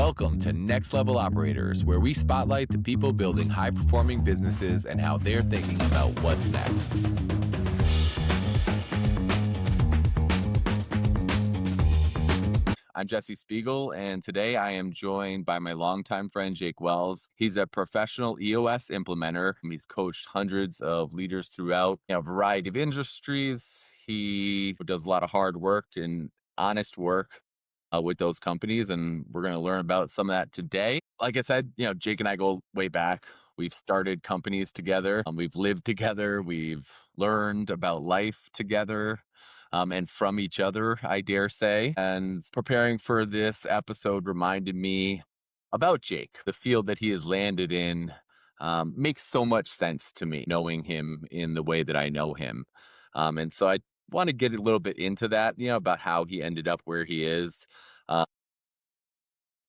Welcome to Next Level Operators, where we spotlight the people building high-performing businesses and how they're thinking about what's next. I'm Jesse Spiegel, and today I am joined by my longtime friend, Jake Wells. He's a professional EOS implementer. He's coached hundreds of leaders throughout a variety of industries. He does a lot of hard work and honest work with those companies, and we're going to learn about some of that today. Like I said, Jake and I go way back. We've started companies together. We've lived together. We've learned about life together. And from each other, I dare say. And preparing for this episode reminded me about Jake. The field that he has landed in makes so much sense to me, knowing him in the way that I know him. And so I want to get a little bit into that, about how he ended up where he is. Uh,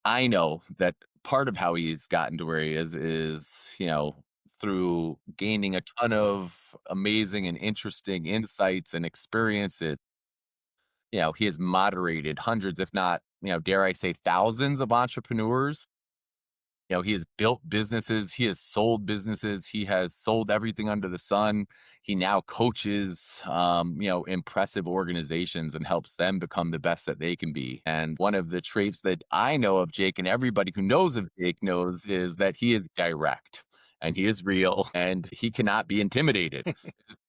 I know that part of how he's gotten to where he is, through gaining a ton of amazing and interesting insights and experiences. He has moderated hundreds, if not, dare I say thousands of entrepreneurs. He has built businesses. He has sold businesses. He has sold everything under the sun. He now coaches, impressive organizations and helps them become the best that they can be. And one of the traits that I know of Jake, and everybody who knows of Jake knows, is that he is direct and he is real and he cannot be intimidated.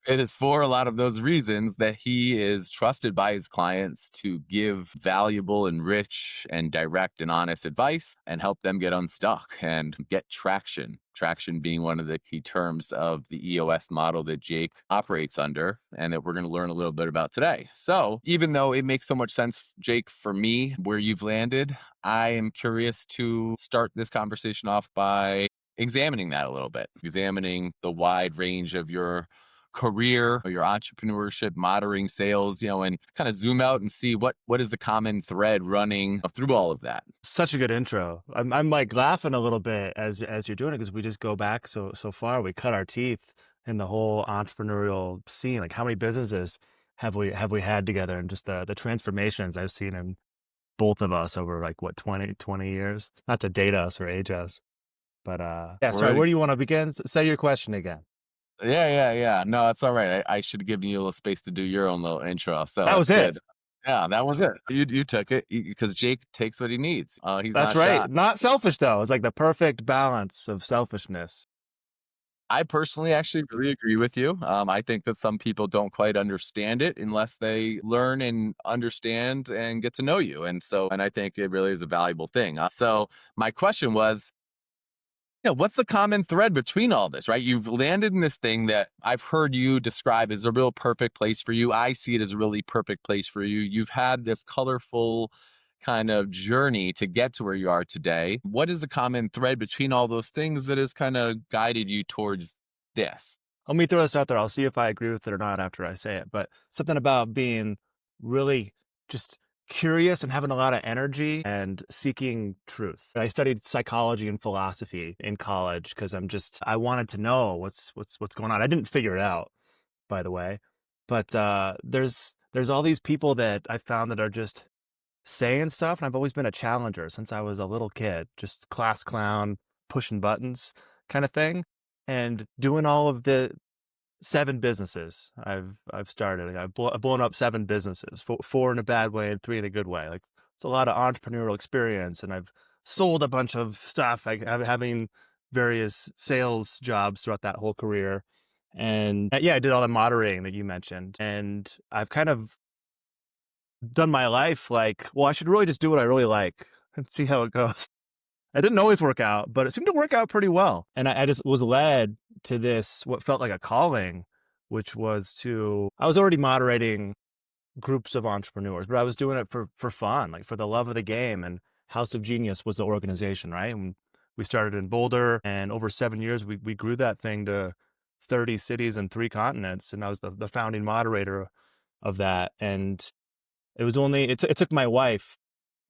It is for a lot of those reasons that he is trusted by his clients to give valuable and rich and direct and honest advice and help them get unstuck and get traction. Traction being one of the key terms of the EOS model that Jake operates under and that we're going to learn a little bit about today. So even though it makes so much sense, Jake, for me, where you've landed, I am curious to start this conversation off by examining that a little bit, examining the wide range of your career or your entrepreneurship, moderating sales, and kind of zoom out and see what is the common thread running through all of that. Such a good intro. I'm like laughing a little bit as you're doing it because we just go back so far. We cut our teeth in the whole entrepreneurial scene. Like how many businesses have we had together, and just the transformations I've seen in both of us over like what 20 years. Not to date us or age us, but yeah. Sorry, where do you want to begin? Say your question again. Yeah. No, it's all right. I should have given you a little space to do your own little intro. So That was it. Yeah, that was it. You took it because Jake takes what he needs. That's right. Shy. Not selfish though. It's like the perfect balance of selfishness. I personally actually really agree with you. I think that some people don't quite understand it unless they learn and understand and get to know you. And I think it really is a valuable thing. So my question was, what's the common thread between all this, right? You've landed in this thing that I've heard you describe as a real perfect place for you. I see it as a really perfect place for you. You've had this colorful kind of journey to get to where you are today. What is the common thread between all those things that has kind of guided you towards this? Let me throw this out there. I'll see if I agree with it or not after I say it, but something about being really just curious and having a lot of energy and seeking truth. I studied psychology and philosophy in college because I wanted to know what's going on. I didn't figure it out, by the way, but there's all these people that I found that are just saying stuff, and I've always been a challenger since I was a little kid, just class clown, pushing buttons kind of thing, and doing all of the 7 businesses I've started. I've blown up 7 businesses, 4 in a bad way and 3 in a good way. Like it's a lot of entrepreneurial experience, and I've sold a bunch of stuff. Like having various sales jobs throughout that whole career, and yeah, I did all the moderating that you mentioned, and I've kind of done my life like, well, I should really just do what I really like and see how it goes. I didn't always work out, but it seemed to work out pretty well. And I just was led to this, what felt like a calling, which was I was already moderating groups of entrepreneurs, but I was doing it for fun, like for the love of the game. And House of Genius was the organization, right? And we started in Boulder, and over 7 years, we grew that thing to 30 cities and 3 continents. And I was the founding moderator of that. And it took my wife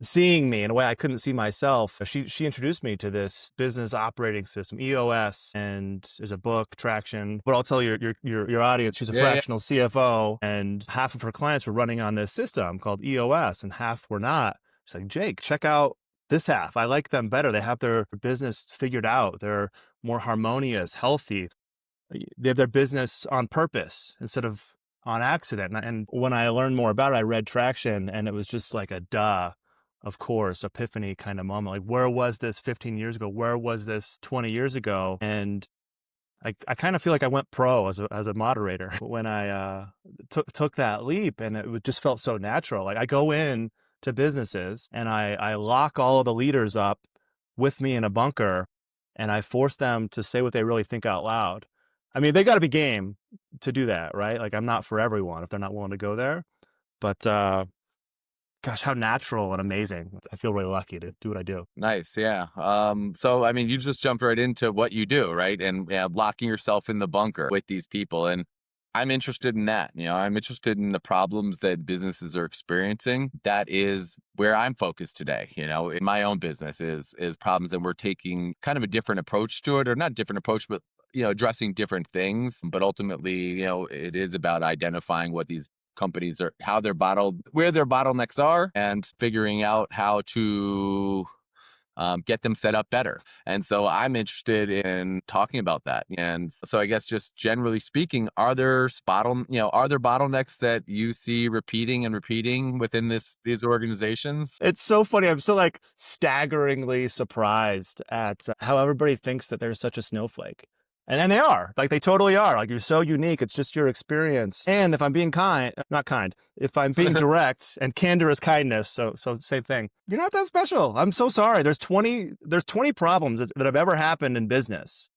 seeing me in a way I couldn't see myself. She introduced me to this business operating system, EOS, and there's a book, Traction. But I'll tell your audience, she's a fractional CFO, and half of her clients were running on this system called EOS, and half were not. She's like, Jake, check out this half. I like them better. They have their business figured out. They're more harmonious, healthy. They have their business on purpose instead of on accident. And when I learned more about it, I read Traction, and it was just like a duh, of course, epiphany kind of moment. Like, where was this 15 years ago? Where was this 20 years ago? And I kind of feel like I went pro as a moderator when I took that leap, and just felt so natural. Like, I go in to businesses and I lock all of the leaders up with me in a bunker, and I force them to say what they really think out loud. I mean, they got to be game to do that, right? Like, I'm not for everyone if they're not willing to go there. But gosh, how natural and amazing! I feel really lucky to do what I do. Nice, yeah. So I mean, you just jumped right into what you do, right? And yeah, locking yourself in the bunker with these people. And I'm interested in that. I'm interested in the problems that businesses are experiencing. That is where I'm focused today. In my own business is problems, and we're taking kind of a different approach to it, or not different approach, but addressing different things. But ultimately, it is about identifying what these companies are, how they're bottled, where their bottlenecks are, and figuring out how to get them set up better. And so I'm interested in talking about that. And so I guess just generally speaking, are there bottlenecks that you see repeating and repeating within these organizations? It's so funny. I'm so like staggeringly surprised at how everybody thinks that they're such a snowflake. And they are. Like, they totally are. Like, you're so unique. It's just your experience. And if I'm being not kind, if I'm being direct, and candor is kindness, so same thing. You're not that special. I'm so sorry. There's 20 problems that have ever happened in business,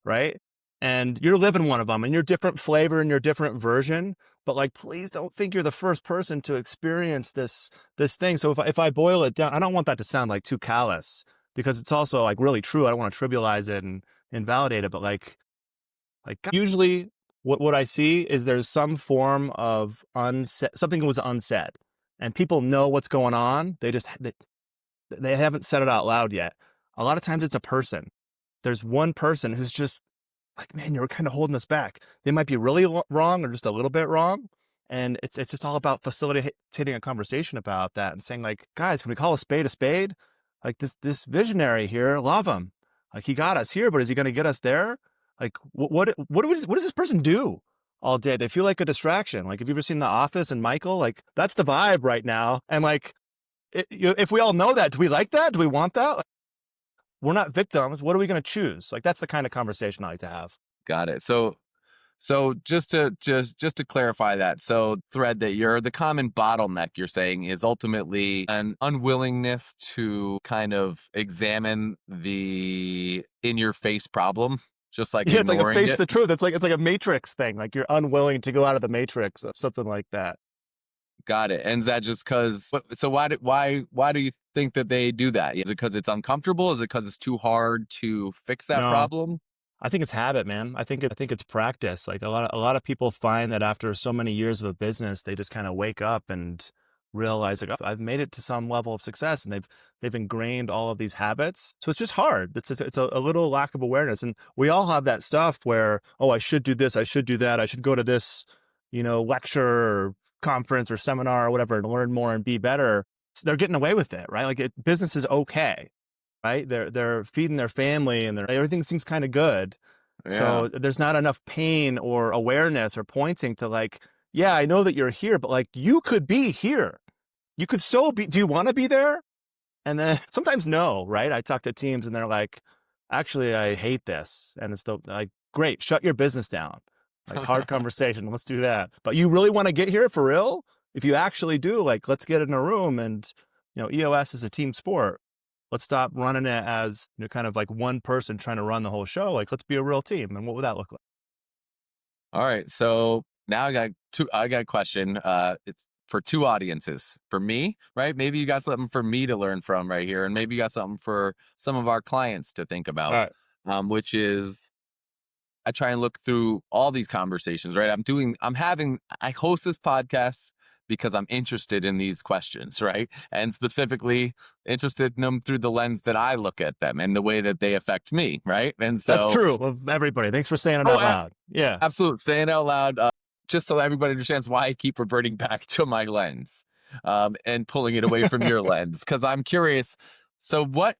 right? And you're living one of them, and you're different flavor and your different version. But like, please don't think you're the first person to experience this thing. So if I boil it down, I don't want that to sound like too callous, because it's also like really true. I don't want to trivialize it and invalidate it, but like usually what I see is there's some form of something was unsaid, and people know what's going on. They haven't said it out loud yet. A lot of times it's a person. There's one person who's just like, man, you're kind of holding us back. They might be really wrong or just a little bit wrong. And it's just all about facilitating a conversation about that and saying, like, guys, can we call a spade a spade? Like, this visionary here, love him. Like, he got us here, but is he going to get us there? Like, what does this person do all day? They feel like a distraction. Like, have you ever seen The Office and Michael? Like, that's the vibe right now. And like, if we all know that, do we like that? Do we want that? Like, we're not victims. What are we going to choose? Like, that's the kind of conversation I like to have. Got it. So just to clarify that, so thread that the common bottleneck you're saying is ultimately an unwillingness to kind of examine the in your face problem, just like Yeah, it's like a ignoring face it. the truth. It's like a matrix thing. Like, you're unwilling to go out of the matrix of something like that. Got it. And is that just because? So why do you think that they do that? Is it because it's uncomfortable? Is it because it's too hard to fix that No, problem? I think it's habit, man. I think it's practice. Like, a lot of people find that after so many years of a business, they just kind of wake up and realize, like, I've made it to some level of success, and they've ingrained all of these habits. So it's just hard. It's a little lack of awareness, and we all have that stuff where, oh, I should do this, I should do that, I should go to this, lecture or conference or seminar or whatever and learn more and be better. So they're getting away with it, right? Like, business is okay, right? They're feeding their family, and everything seems kind of good. Yeah. So there's not enough pain or awareness or pointing to, like, yeah, I know that you're here, but like, you could be here. You could do you want to be there? And then sometimes no, right? I talk to teams and they're like, actually, I hate this. And it's still like, great, shut your business down. Like, hard conversation. Let's do that. But you really want to get here for real? If you actually do, like, let's get in a room, and, EOS is a team sport. Let's stop running it as, kind of like one person trying to run the whole show. Like, let's be a real team. And what would that look like? All right. So now I got a question. It's for two audiences. For me, right? Maybe you got something for me to learn from right here, and maybe you got something for some of our clients to think All about. right. Which is, I try and look through all these conversations, right? I host this podcast because I'm interested in these questions, right? And specifically interested in them through the lens that I look at them and the way that they affect me, right? And That's so, true of everybody. Thanks for saying it oh, out loud. Yeah. absolutely, say it out loud, just so everybody understands why I keep reverting back to my lens, and pulling it away from your lens, because I'm curious. So what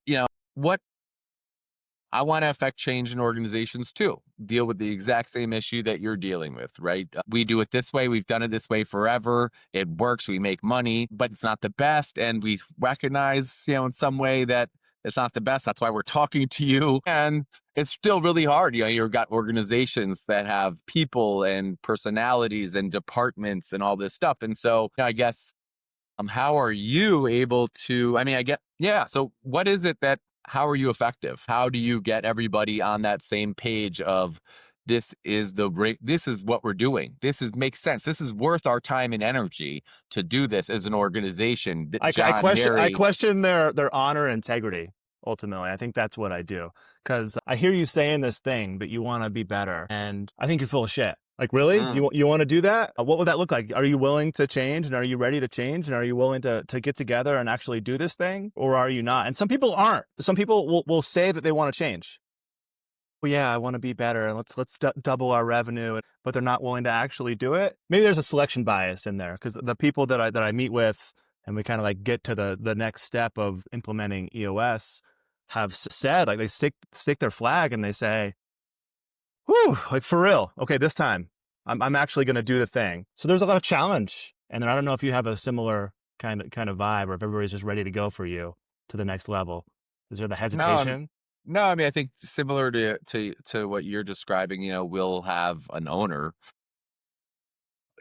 I want to affect change in organizations too. Deal with the exact same issue that you're dealing with, right? We do it this way. We've done it this way forever. It works. We make money, but it's not the best. And we recognize, in some way that it's not the best. That's why we're talking to you. And it's still really hard. You've got organizations that have people and personalities and departments and all this stuff. And so I guess how are you able to, I mean, I get, yeah. So what is it that, how are you effective? How do you get everybody on that same page of this is what we're doing. This is makes sense. This is worth our time and energy to do this as an organization. John, I Harry, question their honor and integrity. Ultimately, I think that's what I do, because I hear you saying this thing that you want to be better, and I think you're full of shit. Like, really? mm, You want to do that? What would that look like? Are you willing to change, and are you ready to change, and are you willing to get together and actually do this thing, or are you not? And some people aren't. Some people will say that they want to change. Well, yeah, I want to be better, and let's double our revenue, but they're not willing to actually do it. Maybe there's a selection bias in there, because the people that I meet with, and we kind of like get to the next step of implementing EOS, have said, like, they stick their flag and they say, "Whew, like, for real, okay, this time I'm actually going to do the thing." So there's a lot of challenge, and then I don't know if you have a similar kind of vibe, or if everybody's just ready to go for you to the next level. Is there the no, I mean, hesitation? no, I mean, I think similar to what you're describing, we'll have an owner,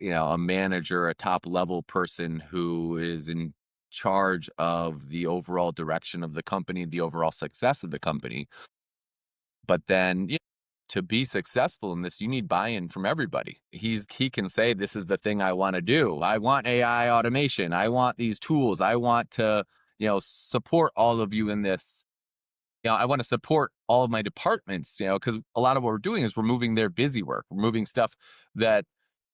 a manager, a top level person who is in charge of the overall direction of the company, the overall success of the company. But then, to be successful in this, you need buy-in from everybody. He can say, "This is the thing I want to do. I want AI automation. I want these tools. I want to, support all of you in this. I want to support all of my departments, because a lot of what we're doing is we're moving their busy work. We're moving stuff that,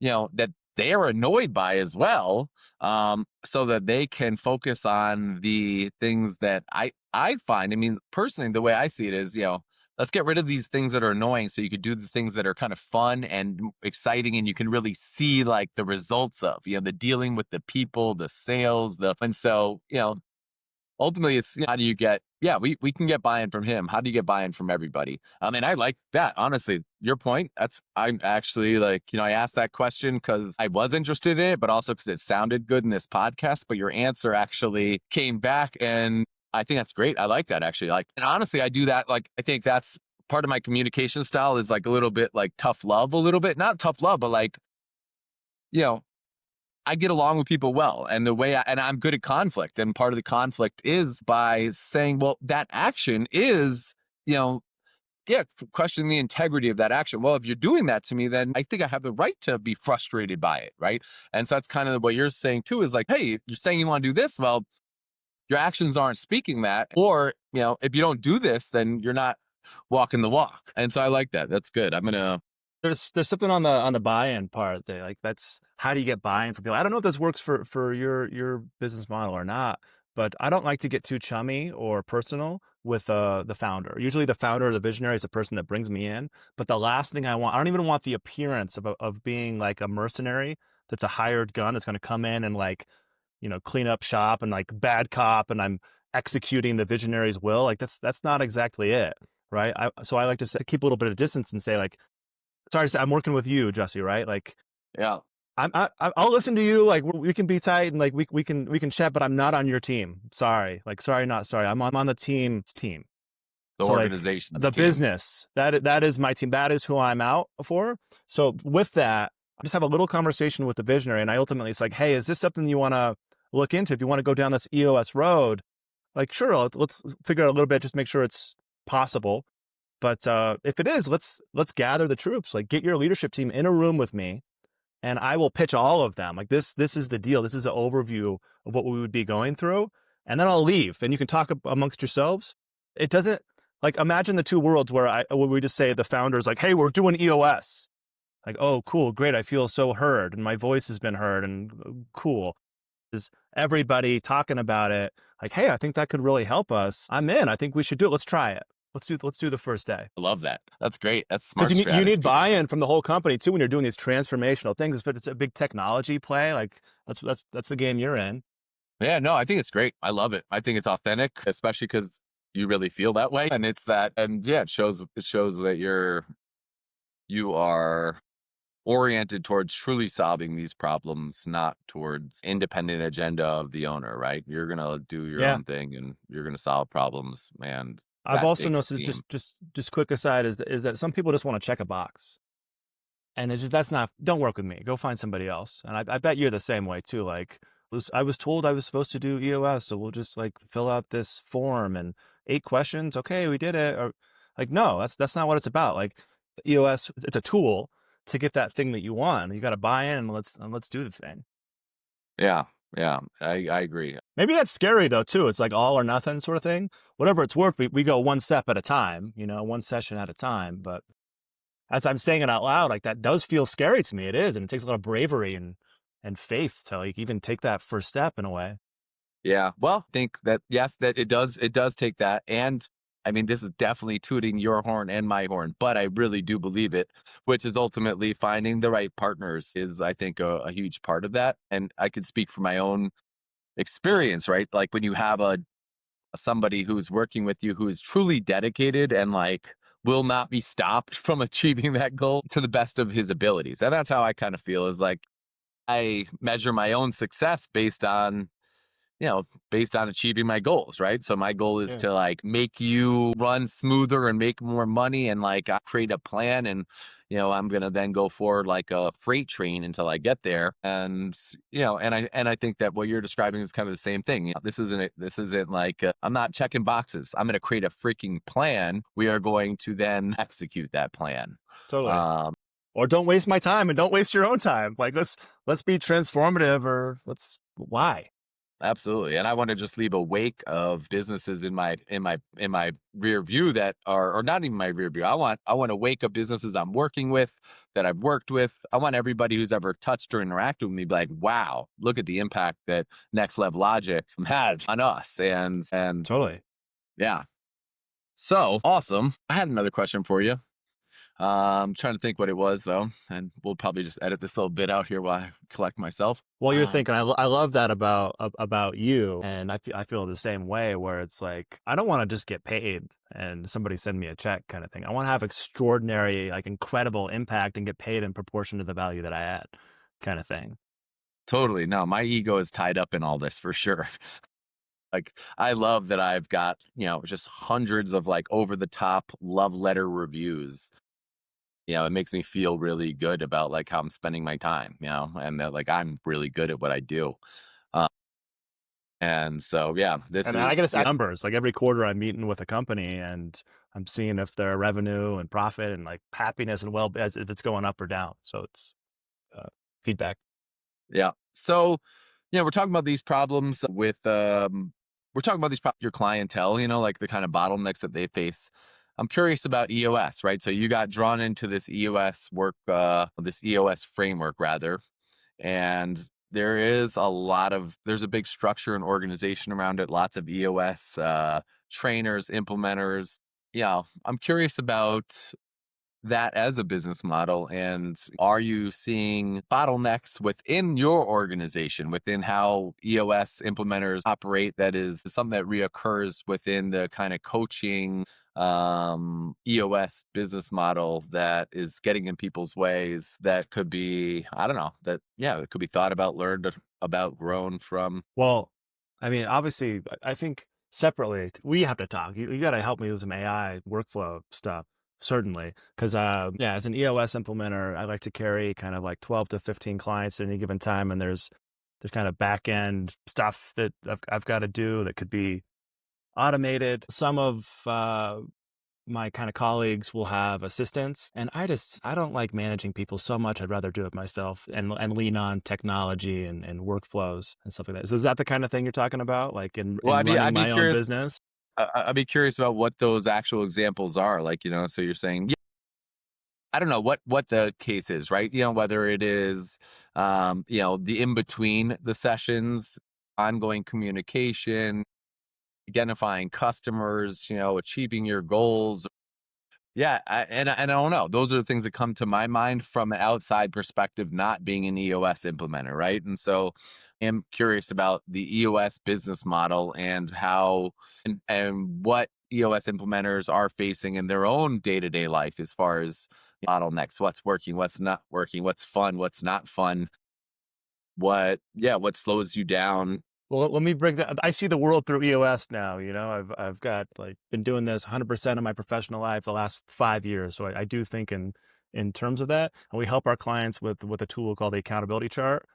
that they are annoyed by as well, so that they can focus on the things that I find. I mean, personally, the way I see it is, let's get rid of these things that are annoying, so you could do the things that are kind of fun and exciting, and you can really see like the results of, the dealing with the people, the sales, and so, ultimately it's, how do you get, yeah, we can get buy-in from him. How do you get buy-in from everybody? And I like that, honestly, your point. I'm actually like, I asked that question because I was interested in it, but also because it sounded good in this podcast. But your answer actually came back, and I think that's great. I like that, actually. Like, and honestly, I do that. Like, I think that's part of my communication style, is like a little bit like tough love, a little bit, not tough love, but like, you know I get along with people well, and and I'm good at conflict. And part of the conflict is by saying, well, that action is, you know, yeah, questioning the integrity of that action. Well, if you're doing that to me, then I think I have the right to be frustrated by it, right? And so that's kind of what you're saying too, is like, hey, you're saying you want to do this. Well, your actions aren't speaking that. Or, if you don't do this, then you're not walking the walk. And so I like that. That's good. I'm gonna There's something on the buy-in part that, like, that's how do you get buy-in from people? I don't know if this works for your business model or not, but I don't like to get too chummy or personal with the founder. Usually the founder or the visionary is the person that brings me in, but the last thing I don't even want the appearance of being like a mercenary that's a hired gun that's going to come in and, like, clean up shop and, like, bad cop, and I'm executing the visionary's will. Like, that's not exactly it, right? So I like to keep a little bit of distance and say, like, sorry to say, I'm working with you, Jesse, right? Like, yeah, I'll listen to you. Like, we can be tight, and, like, we can chat, but I'm not on your team. Sorry, like, sorry, not sorry. I'm on the team. the So, like, organization's the team. business, that is my team. That is who I'm out for. So with that, I just have a little conversation with the visionary, and I ultimately, it's like, hey, is this something you want to look into? If you want to go down this EOS road, like, sure, let's figure out a little bit, just make sure it's possible. But if it is, let's gather the troops. Like, get your leadership team in a room with me, and I will pitch all of them. Like, this is the deal. This is an overview of what we would be going through, and then I'll leave, and you can talk amongst yourselves. It doesn't, like, imagine the two worlds where we just say the founders, like, hey, we're doing EOS. Like, oh, cool, great. I feel so heard, and my voice has been heard, and cool. Is everybody talking about it? Like, hey, I think that could really help us. I'm in. I think we should do it. Let's try it. Let's do the first day. I love that. That's great. That's Because smart you need strategy. buy-in from the whole company too when you're doing these transformational things. But it's a big technology play. Like, that's the game you're in. Yeah, no, I think it's great. I love it. I think it's authentic, especially because you really feel that way. And it's that, and yeah, it shows that you are oriented towards truly solving these problems, not towards independent agenda of the owner, right? You're gonna do your Yeah. own thing and you're gonna solve problems, and I've that also takes noticed, team. just quick aside, is that some people just want to check a box. And it's just that's not don't work with me. Go find somebody else. And I bet you're the same way too. Like I was told I was supposed to do EOS, so we'll just like fill out this form and 8 questions. Okay, we did it. Or like no, that's not what it's about. Like EOS, it's a tool to get that thing that you want. You got to buy in and let's do the thing. Yeah, yeah, I agree. Maybe that's scary though too. It's like all or nothing sort of thing. Whatever it's worth, we go one step at a time. One session at a time. But as I'm saying it out loud, like that does feel scary to me. It is, and it takes a lot of bravery and faith to like even take that first step in a way. Yeah, well, think that yes, that it does take that, and I mean, this is definitely tooting your horn and my horn, but I really do believe it, which is ultimately finding the right partners is, I think, a huge part of that. And I could speak from my own experience, right? Like when you have a somebody who's working with you who is truly dedicated and like will not be stopped from achieving that goal to the best of his abilities. And that's how I kind of feel is like I measure my own success you know, based on achieving my goals, right? So my goal is Yeah, to like make you run smoother and make more money and like I create a plan and I'm going to then go forward like a freight train until I get there. And and I think that what you're describing is kind of the same thing. This isn't like I'm not checking boxes. I'm going to create a freaking plan. We are going to then execute that plan. totally. Um Or don't waste my time and don't waste your own time. Like let's be transformative or let's why? Absolutely. And I want to just leave a wake of businesses in my rear view that are or not even my rear view. I want to wake up businesses I'm working with, that I've worked with. I want everybody who's ever touched or interacted with me be like, wow, look at the impact that Next Level Logic had on us. And Totally. yeah. So awesome. I had another question for you. Trying to think what it was though, and we'll probably just edit this little bit out here while I collect myself. Well, you're Um, thinking, I love that about you, and I feel the same way. Where it's like I don't want to just get paid and somebody send me a check kind of thing. I want to have extraordinary, like incredible impact and get paid in proportion to the value that I add, kind of thing. Totally. No, my ego is tied up in all this for sure. Like, I love that I've got, just hundreds of like over the top love letter reviews. It makes me feel really good about like how I'm spending my time, and that like I'm really good at what I do. Uh, and so, yeah, this And I is, gotta say numbers. Like every quarter, I'm meeting with a company and I'm seeing if their revenue and profit and like happiness and well as if it's going up or down. So it's uh, feedback. yeah. So, we're talking about these problems we're talking about your clientele, like the kind of bottlenecks that they face. I'm curious about EOS, right? So you got drawn into this EOS framework rather, and there's a big structure and organization around it, lots of EOS trainers, implementers. Yeah, I'm curious about that as a business model? And are you seeing bottlenecks within your organization, within how EOS implementers operate? That is something that reoccurs within the kind of coaching EOS business model that is getting in people's ways that could be, I don't know, it could be thought about, learned about, grown from. Well, I mean, obviously, I think separately, we have to talk. You got to help me with some AI workflow stuff, certainly. Because, yeah, as an EOS implementer, I like to carry kind of like 12 to 15 clients at any given time. And there's kind of back end stuff that I've got to do that could be automated. Some of my kind of colleagues will have assistants, and I don't like managing people so much. I'd rather do it myself and lean on technology and workflows and stuff like that. So is that the kind of thing you're talking about, like Well, in I'd running be my own curious. business? I'd be curious about what those actual examples are. Like, so you're saying, I don't know what the case is, right? Whether it is, the in between the sessions, ongoing communication, identifying customers, achieving your goals. Yeah, and I don't know. Those are the things that come to my mind from an outside perspective, not being an EOS implementer, right? And so, am curious about the EOS business model and how and what EOS implementers are facing in their own day-to-day life as far as bottlenecks, what's working, what's not working, what's fun, what's not fun, what slows you down. Well, let me break that. I see the world through EOS now. I've got like been doing this 100% of my professional life the last 5 years. So I do think in terms of that, and we help our clients with a tool called the accountability chart,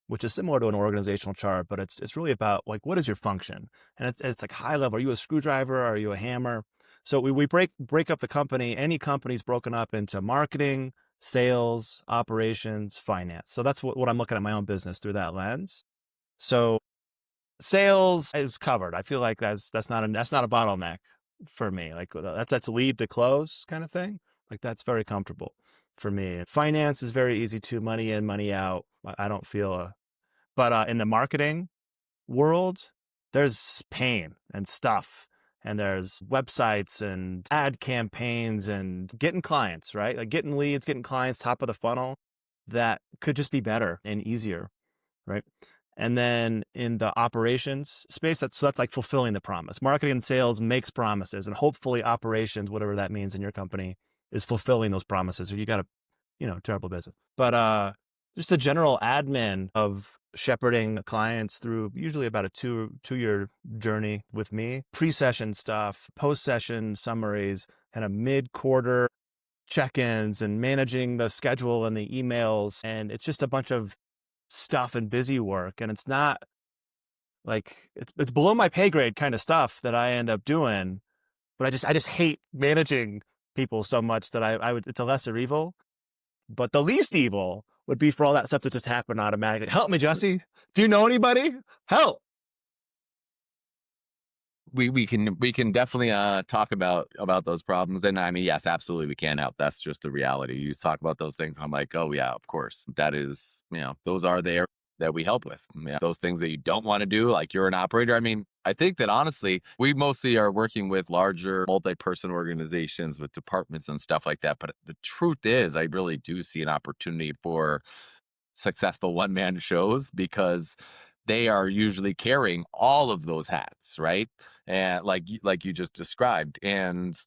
which is similar to an organizational chart, but it's really about like what is your function, and it's like high level. Are you a screwdriver? Are you a hammer? So we break up the company. Any company's broken up into marketing, sales, operations, finance. So that's what I'm looking at my own business through that lens. So sales is covered. I feel like that's not a bottleneck for me. Like that's lead to close kind of thing. Like that's very comfortable for me. Finance is very easy to money in, money out. I don't feel but in the marketing world, there's pain and stuff, and there's websites and ad campaigns and getting clients, right? Like getting leads, getting clients, top of the funnel, that could just be better and easier, right? And then in the operations space, that's like fulfilling the promise. Marketing and sales makes promises, and hopefully operations, whatever that means in your company, is fulfilling those promises. Or you got a, terrible business. But just the general admin of shepherding clients through usually about a two-year journey with me, pre-session stuff, post-session summaries, kind of mid-quarter check-ins, and managing the schedule and the emails. And it's just a bunch of stuff and busy work, and it's not like it's below my pay grade kind of stuff that I end up doing, but I just hate managing people so much that I would, it's a lesser evil. But the least evil would be for all that stuff to just happen automatically. Help me, Jesse. Do you know anybody? Help. We can definitely talk about those problems, and I mean, yes, absolutely we can help. That's just the reality. You talk about those things, I'm like, oh yeah, of course, that is, those are there that we help with. Yeah, those things that you don't want to do, like you're an operator. I mean, I think that honestly we mostly are working with larger multi-person organizations with departments and stuff like that, but the truth is I really do see an opportunity for successful one man shows because they are usually carrying all of those hats, right? And like you just described. And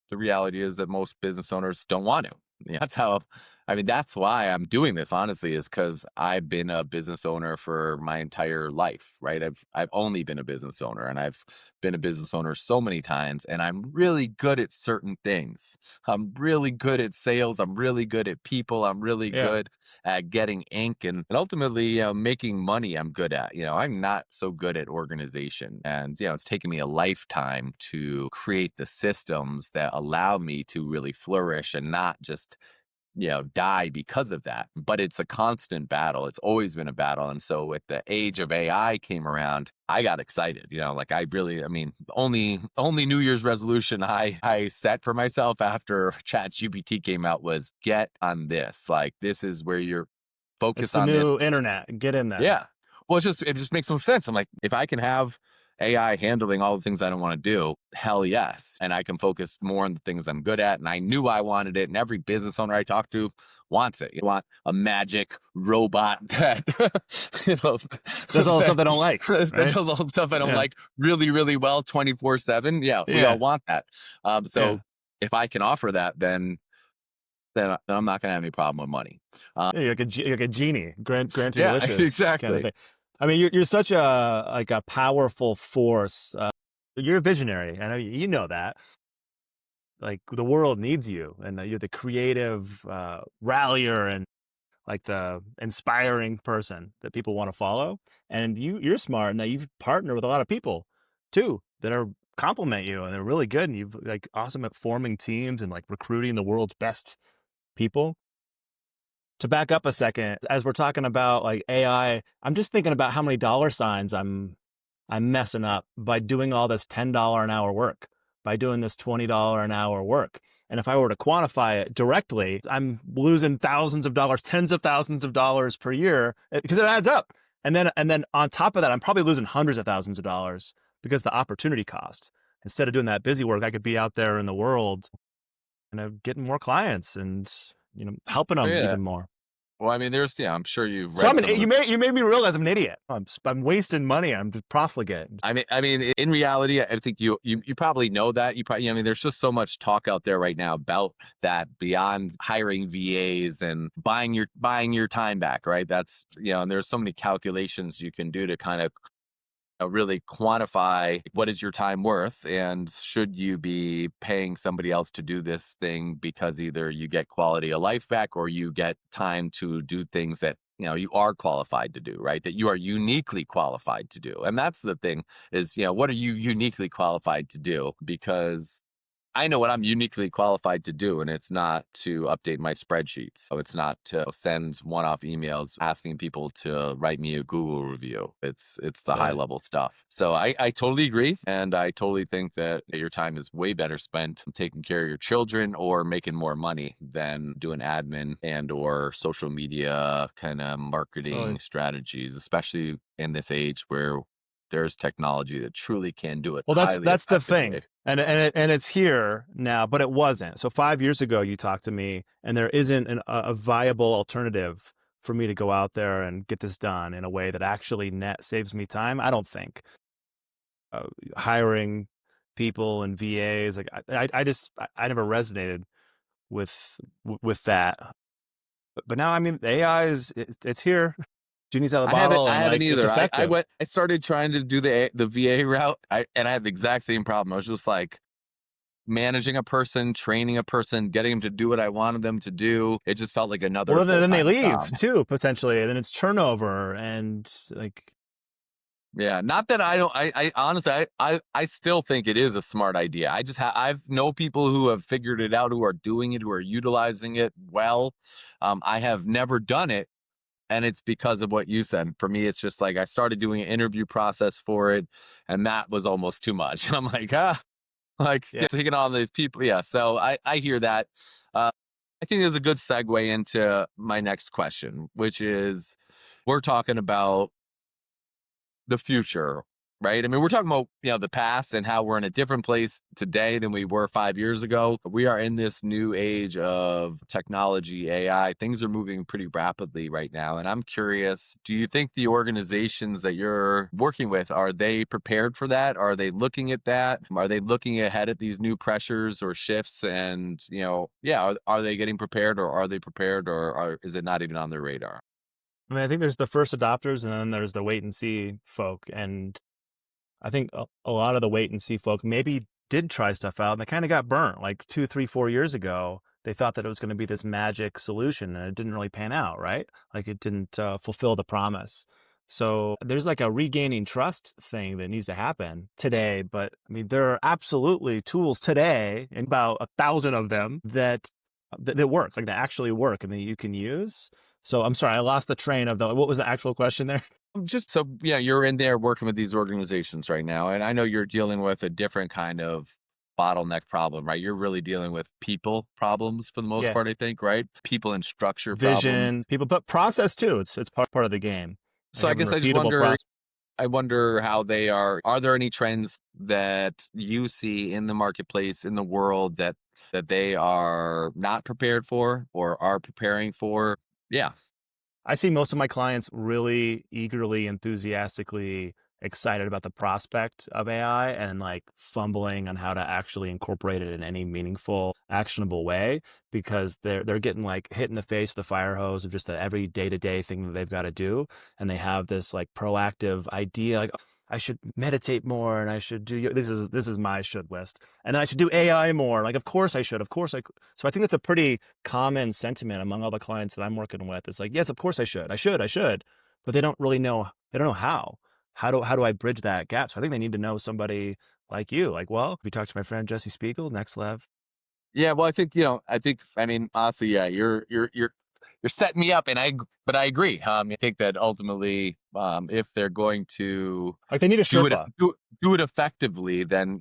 the reality is that most business owners don't want to. Yeah, that's how. I mean, that's why I'm doing this. Honestly, is because I've been a business owner for my entire life, right? I've only been a business owner, and I've been a business owner so many times, and I'm really good at certain things. I'm really good at sales. I'm really good at people. I'm really Yeah. good at getting ink and ultimately, making money. I'm good at. I'm not so good at organization, and it's taken me a lifetime to create the systems that allow me to really flourish and not just die because of that. But it's a constant battle. It's always been a battle. And so with the age of AI came around, I got excited. Like I mean, the only New Year's resolution I set for myself after Chat GPT came out was get on this. Like this is where you're It's focused the on this. new internet. Get in there. Yeah. Well, it just makes no sense. I'm like, if I can have AI handling all the things I don't want to do, hell yes. And I can focus more on the things I'm good at. And I knew I wanted it. And every business owner I talk to wants it. You want a magic robot that, you know, That's all the stuff that, they don't like, that right? does all the stuff I don't Yeah. like really, really well 24/7. Yeah, we all Yeah. want that. Yeah. So if I can offer that, then I'm not going to have any problem with money. Yeah, you're like a genie, granting Yeah, wishes kind of exactly. thing. I mean, you're such a powerful force. You're a visionary. I know you know that. Like the world needs you, and you're the creative rallier and like the inspiring person that people want to follow. And you're smart in that you've partnered with a lot of people too that are compliment you and they're really good, and you've like awesome at forming teams and like recruiting the world's best people. To back up a second, as we're talking about like AI, I'm just thinking about how many dollar signs I'm messing up by doing all this $10 an hour work, by doing this $20 an hour work. And if I were to quantify it directly, I'm losing thousands of dollars, tens of thousands of dollars per year because it adds up. And then on top of that, I'm probably losing hundreds of thousands of dollars because the opportunity cost. Instead of doing that busy work, I could be out there in the world, getting more clients and helping them Yeah. even more. Well, I mean, yeah, I'm sure you've So read I'm an some of the. you made me realize I'm an idiot. I'm wasting money. I'm just profligate. I mean, in reality, I think you probably know that. You probably, I mean, there's just so much talk out there right now about that beyond hiring VAs and buying your time back, right? That's, and there's so many calculations you can do to kind of really quantify what is your time worth, and should you be paying somebody else to do this thing because either you get quality of life back or you get time to do things that you are qualified to do, right? That you are uniquely qualified to do. And that's the thing, is what are you uniquely qualified to do? Because I know what I'm uniquely qualified to do, and it's not to update my spreadsheets. So it's not to send one-off emails asking people to write me a Google review. It's the That's high right. level stuff. So I totally agree, and I totally think that your time is way better spent taking care of your children or making more money than doing admin and or social media kind of marketing Totally. strategies, especially in this age where there's technology that truly can do it Well, highly that's the thing. effectively. And it's here now, but it wasn't. So 5 years ago, you talked to me, and there isn't a viable alternative for me to go out there and get this done in a way that actually net saves me time. I don't think hiring people and VAs, like I never resonated with with that. But now, I mean, AI it's here. Genie's out of the I haven't bottle, I and haven't like it's either. effective. I started trying to do the VA route, and I had the exact same problem. I was just like managing a person, training a person, getting them to do what I wanted them to do. It just felt like another Well, then they full-time leave job. too, potentially, and then it's turnover and like Yeah, not that I don't. I honestly, I still think it is a smart idea. I just I've know people who have figured it out, who are doing it, who are utilizing it well. I have never done it, and it's because of what you said. For me, it's just like I started doing an interview process for it, and that was almost too much. I'm like, like yeah. taking on these people. Yeah, so I hear that. Uh, I think there's a good segue into my next question, which is we're talking about the future, right? I mean, we're talking about, the past and how we're in a different place today than we were 5 years ago. We are in this new age of technology, AI. Things are moving pretty rapidly right now. And I'm curious, do you think the organizations that you're working with, are they prepared for that? Are they looking at that? Are they looking ahead at these new pressures or shifts? And, yeah, are they getting prepared, or are they prepared, or is it not even on their radar? I mean, I think there's the first adopters, and then there's the wait and see folk. And I think a lot of the wait and see folk maybe did try stuff out, and they kind of got burnt. Like 2, 3, 4 years ago, they thought that it was going to be this magic solution, and it didn't really pan out, right? Like it didn't fulfill the promise. So there's like a regaining trust thing that needs to happen today. But I mean, there are absolutely tools today, and about 1,000 of them that work, like that actually work, and that you can use. So I'm sorry, I lost the train of what was the actual question there? Just so, yeah, you're in there working with these organizations right now, and I know you're dealing with a different kind of bottleneck problem, right? You're really dealing with people problems for the most Yeah. part, I think, right? People and structure problems. Vision, people, but process too. It's part of the game. Like So I having guess I just repeatable wonder, process. how they are there any trends that you see in the marketplace, in the world, that they are not prepared for or are preparing for? Yeah. I see most of my clients really eagerly, enthusiastically excited about the prospect of AI, and like fumbling on how to actually incorporate it in any meaningful, actionable way, because they're getting like hit in the face with the fire hose of just the every day-to-day thing that they've got to do. And they have this like proactive idea, like, "Oh, I should meditate more, and I should do this is my should list, and I should do AI more. Like, of course I should, of course So I think that's a pretty common sentiment among all the clients that I'm working with. It's like, yes, of course I should, but they don't really know. They don't know how. How do I bridge that gap? So I think they need to know somebody like you. Like, well, if you talk to my friend Jesse Spiegel, Next Lev. Yeah, well, I mean, honestly, yeah, you're setting me up, and but I agree. I think that ultimately, if they're going to Like, they need a do it Sherpa. do it effectively, then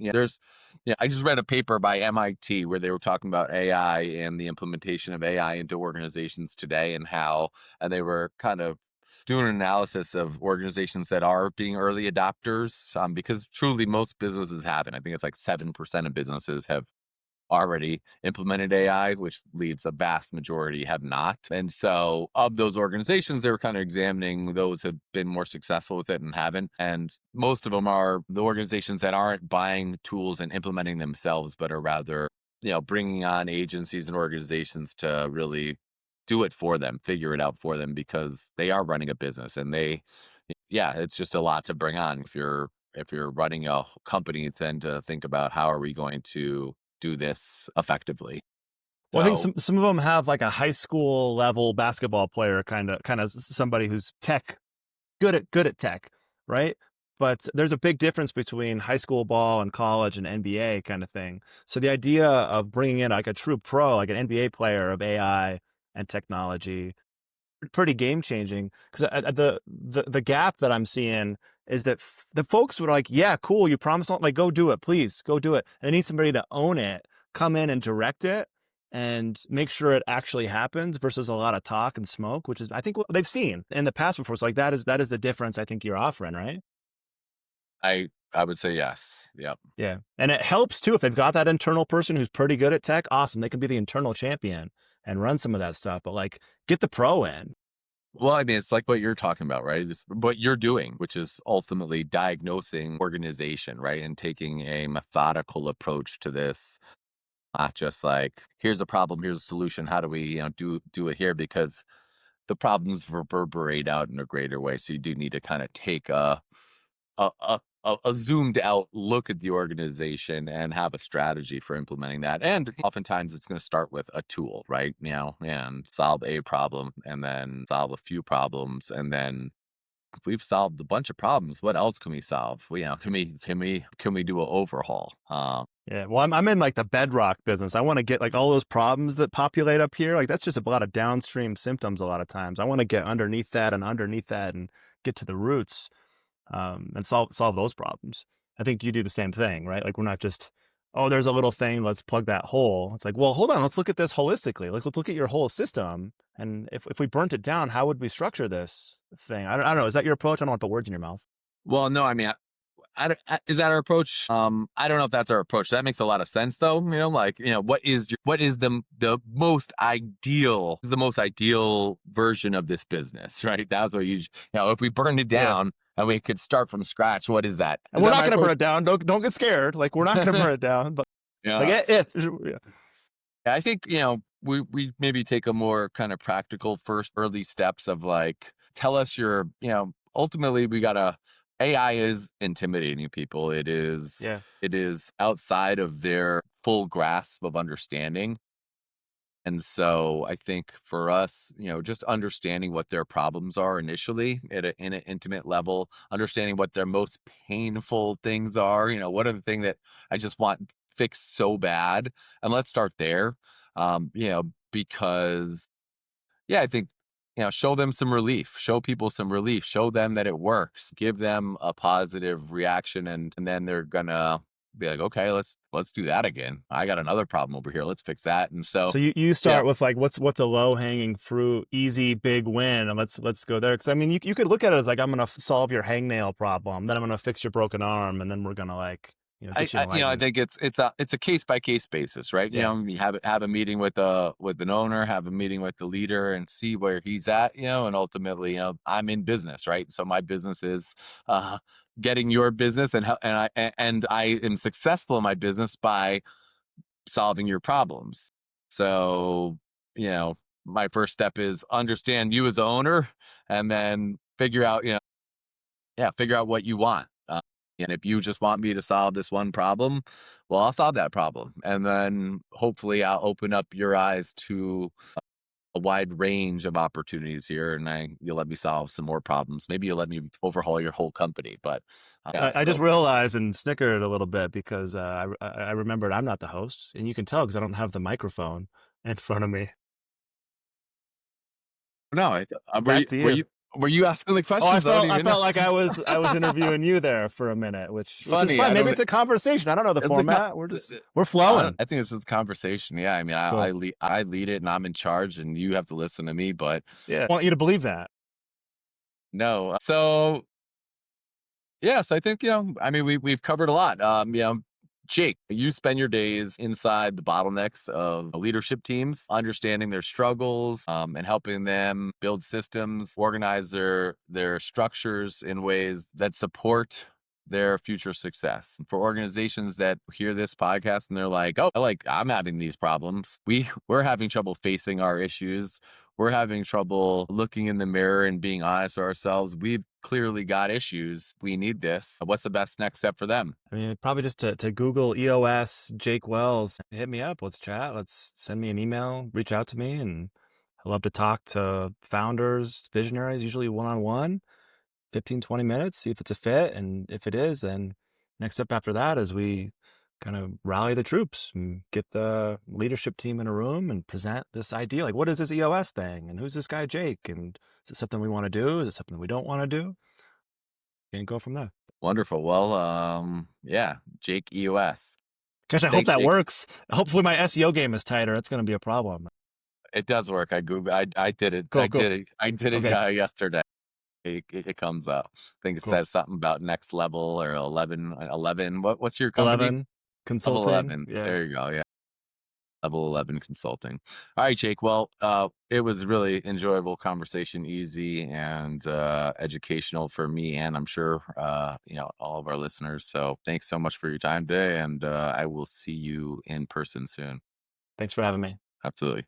I just read a paper by MIT where they were talking about AI and the implementation of AI into organizations today, and they were kind of doing an analysis of organizations that are being early adopters, because truly most businesses haven't. I think it's like 7% of businesses have already implemented AI, which leaves a vast majority have not. And so, of those organizations, they were kind of examining those have been more successful with it and haven't. And most of them are the organizations that aren't buying tools and implementing themselves, but are rather, bringing on agencies and organizations to really do it for them, figure it out for them because they are running a business and yeah, it's just a lot to bring on if you're running a company, then to think about how are we going to do this effectively. Well, I think So, some of them have like a high school level basketball player, kind of somebody who's good at tech, right? But there's a big difference between high school ball and college and NBA kind of thing. So the idea of bringing in like a true pro, like an NBA player of AI and technology, pretty game changing. Because the gap that I'm seeing is that the folks were like, yeah, cool, you promised, like, go do it, please, go do it. And they need somebody to own it, come in and direct it, and make sure it actually happens versus a lot of talk and smoke, which is I think what they've seen in the past before. So like that is the difference I think you're offering, right? I would say yes. Yep. Yeah. And it helps too if they've got that internal person who's pretty good at tech. Awesome. They can be the internal champion and run some of that stuff, but like get the pro in. Well, I mean, it's like what you're talking about, right? It's what you're doing, which is ultimately diagnosing organization, right? And taking a methodical approach to this, not just like, here's a problem, here's a solution. How do we, do it here? Because the problems reverberate out in a greater way. So you do need to kind of take a zoomed out look at the organization and have a strategy for implementing that. And oftentimes it's going to start with a tool, right? And solve a problem and then solve a few problems. And then if we've solved a bunch of problems, what else can we solve? Can we do an overhaul? Yeah. Well, I'm in like the bedrock business. I want to get like all those problems that populate up here. Like that's just a lot of downstream symptoms a lot of times. I want to get underneath that and get to the roots, and solve those problems. I think you do the same thing, right? Like we're not just, oh, there's a little thing, let's plug that hole. It's like, well, hold on, let's look at this holistically. Let's look at your whole system. And if we burnt it down, how would we structure this thing? I don't know. Is that your approach? I don't want to put words in your mouth. Well, no, I mean, is that our approach? I don't know if that's our approach. That makes a lot of sense, though. Like, what is the most ideal version of this business, right? That's what if we burned it Yeah. down and we could start from scratch, what is that? And Is we're that not my going to burn approach? it down. Don't get scared. Like we're not going to burn it down, but like Yeah. yeah. I think, we maybe take a more kind of practical first early steps of like, tell us ultimately we gotta, AI is intimidating people. Yeah. It is outside of their full grasp of understanding. And so I think for us, just understanding what their problems are initially in an intimate level, understanding what their most painful things are, what are the thing that I just want fixed so bad, and let's start there. Because yeah, I think show them some relief, show people some relief, show them that it works, give them a positive reaction, and then they're gonna be like, okay, let's do that again. I got another problem over here. Let's fix that. And so So you yeah, start with like what's a low hanging fruit, easy big win, and let's go there. Because I mean, you could look at it as like I'm gonna solve your hangnail problem, then I'm gonna fix your broken arm, and then we're gonna like get you I enlightened. think it's a case by case basis, right? Yeah, You have a meeting with an owner, have a meeting with the leader, and see where he's at. And ultimately, I'm in business, right? So my business is uh, getting your business, and I am successful in my business by solving your problems. So you know, my first step is understand you as a owner, and then figure out what you want. And if you just want me to solve this one problem, well, I'll solve that problem. And then hopefully I'll open up your eyes to a wide range of opportunities here, and you'll let me solve some more problems. Maybe you'll let me overhaul your whole company. But yeah, I just so realized and snickered a little bit because I remembered I'm not the host, and you can tell because I don't have the microphone in front of me. no, were Back you to were you. you were you asking the Oh, questions? I don't I even know. felt like I was interviewing you there for a minute, which is Funny, fine. I Maybe don't. it's a conversation. I don't know the It's a co- format. We're flowing. I think this was a conversation. Yeah, I mean, Cool. I lead it, and I'm in charge, and you have to listen to me. But Yeah. I want you to believe that. no, so yes, I think I mean, we've covered a lot. Jake, you spend your days inside the bottlenecks of leadership teams, understanding their struggles, and helping them build systems, organize their structures in ways that support their future success. For organizations that hear this podcast and they're like, "Oh, like I'm having these problems. We're having trouble facing our issues. We're having trouble looking in the mirror and being honest with ourselves. We've clearly got issues. We need this. What's the best next step for them?" I mean, probably just to Google EOS Jake Wells, hit me up. Let's chat. Let's send me an email, reach out to me. And I love to talk to founders, visionaries, usually one on one, 15, 20 minutes, see if it's a fit. And if it is, then next step after that is we kind of rally the troops and get the leadership team in a room and present this idea. Like, what is this EOS thing? And who's this guy, Jake? And is it something we want to do? Is it something we don't want to do? And go from there. Wonderful. Well, yeah, Jake EOS. Gosh, I hope Thanks, that Jake. works. Hopefully my SEO game is tighter. That's going to be a problem. It does work. I Google. I did it. Cool, cool. I did it Okay, yesterday. It comes up. I think it cool. says something about next level or 11. 11. What's your company? 11 Level consulting. 11. Yeah. There you go. Yeah. Level 11 consulting. All right, Jake. Well, it was really enjoyable conversation, easy and educational for me, and I'm sure all of our listeners. So thanks so much for your time today, and I will see you in person soon. Thanks for having me. Absolutely.